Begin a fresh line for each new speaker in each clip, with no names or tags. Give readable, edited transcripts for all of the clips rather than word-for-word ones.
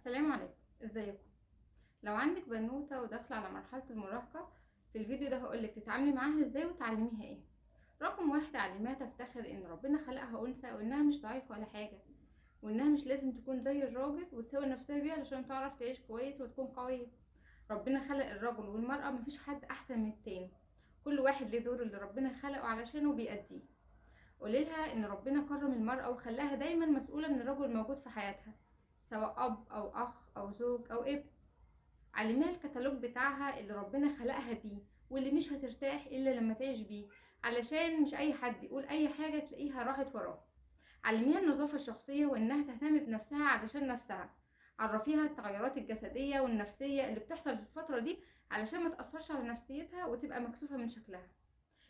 السلام عليكم، ازيكم؟ لو عندك بنوته وداخله على مرحله المراهقه، في الفيديو ده هقولك تتعاملي معاها ازاي وتعلميها ايه. رقم واحد، علميها تفتخر ان ربنا خلقها انثى وانها مش ضعيفه ولا حاجه، وانها مش لازم تكون زي الراجل وتساوي نفسها بيه علشان تعرف تعيش كويس وتكون قويه. ربنا خلق الرجل والمراه، مفيش حد احسن من التاني، كل واحد ليه دور اللي ربنا خلقه علشانه بيأديه. قولي لها ان ربنا كرم المرأة وخلاها دايما مسؤولة من الرجل الموجود في حياتها، سواء اب او اخ او زوج او ابن. علميها الكتالوج بتاعها اللي ربنا خلقها بيه، واللي مش هترتاح الا لما تعيش بيه، علشان مش اي حد يقول اي حاجة تلاقيها راحت وراه. علميها النظافة الشخصية وانها تهتم بنفسها علشان نفسها. عرفيها التغيرات الجسدية والنفسية اللي بتحصل في الفترة دي علشان ما تأثرش على نفسيتها وتبقى مكسوفة من شكلها.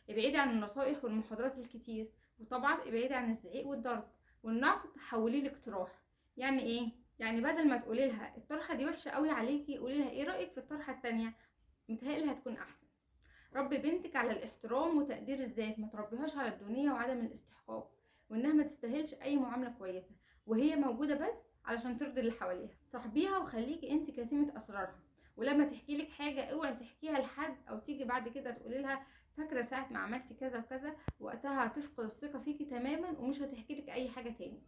ابعدي عن النصائح والمحاضرات الكتير، وطبعا ابعدي عن الزعيق والضرب والنقد، حوليه لاقتراح. يعني ايه؟ يعني بدل ما تقولي لها الطرحه دي وحشه قوي عليكي، قولي لها ايه رايك في الطرحه التانية، متهيألي هتكون احسن. ربي بنتك على الاحترام وتقدير الذات، ما تربيهاش على الدونيه وعدم الاستحقاق، وانها ما تستاهلش اي معامله كويسه، وهي موجوده بس علشان ترضي اللي حواليها. صاحبيها وخليكي انت كتيمه اسرارها، ولما تحكي لك حاجه اوعي تحكيها لحد او تيجي بعد كده تقولي لها فاكره ساعه ما عملتي كذا وكذا، وقتها هتفقد الثقه فيكي تماما ومش هتحكي لك اي حاجه تاني.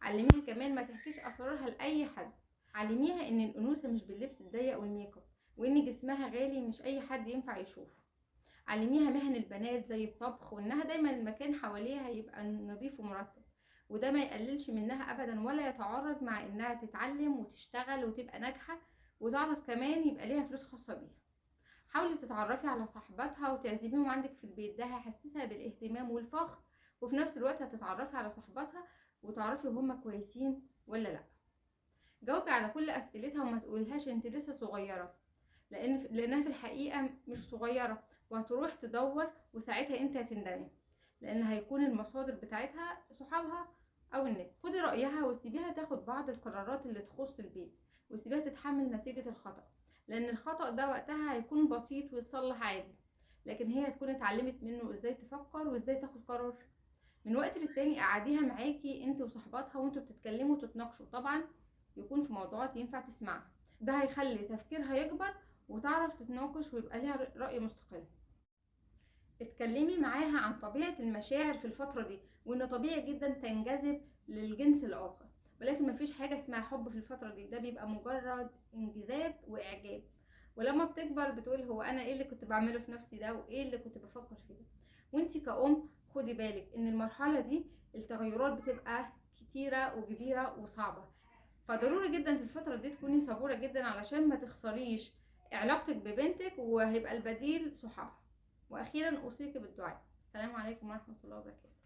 علميها كمان ما تحكيش اسرارها لاي حد. علميها ان الانوثه مش باللبس الضيق والميك اب، وان جسمها غالي مش اي حد ينفع يشوفه. علميها مهن البنات زي الطبخ، وانها دايما المكان حواليها يبقى نظيف ومرتب، وده ما يقللش منها ابدا ولا يتعارض مع انها تتعلم وتشتغل وتبقى ناجحة، وتعرف كمان يبقى ليها فلوس خاصة بيها. حاولي تتعرفي على صاحباتها وتعزميهم عندك في البيت، ده هيحسسها بالاهتمام والفخر، وفي نفس الوقت هتتعرفي على صاحباتها وتعرفي هما كويسين ولا لا. جاوبي على كل اسئلتها وما تقوليلهاش انت لسه صغيرة، لانها في الحقيقه مش صغيره، وهتروح تدور وساعتها انت هتندمي، لان هيكون المصادر بتاعتها صحابها او النت. خدي رايها وسيبيها تاخد بعض القرارات اللي تخص البيت، وسيبيها تتحمل نتيجه الخطا، لان الخطا ده وقتها هيكون بسيط ويتصلح عادي، لكن هي هتكون اتعلمت منه ازاي تفكر وازاي تاخد قرار. من وقت للتاني قعديها معاكي انت وصحباتها وانتوا بتتكلموا وتتناقشوا، طبعا يكون في موضوعات ينفع تسمعها، ده هيخلي تفكيرها يكبر وتعرف تتناقش ويبقى ليها رأي مستقل. اتكلمي معاها عن طبيعة المشاعر في الفترة دي، وان طبيعي جدا تنجذب للجنس الآخر، ولكن مفيش حاجة اسمها حب في الفترة دي، ده بيبقى مجرد انجذاب وإعجاب. ولما بتكبر بتقول هو أنا ايه اللي كنت بعمله في نفسي ده، وايه اللي كنت بفكر فيه ده. وانتي كأم خدي بالك ان المرحلة دي التغيرات بتبقى كتيرة وكبيرة وصعبة، فضروري جدا في الفترة دي تكوني صبورة جدا علشان ما تخسريش علاقتك ببنتك، وهيبقى البديل صحابها. واخيرا اوصيك بالدعاء. السلام عليكم ورحمة الله وبركاته.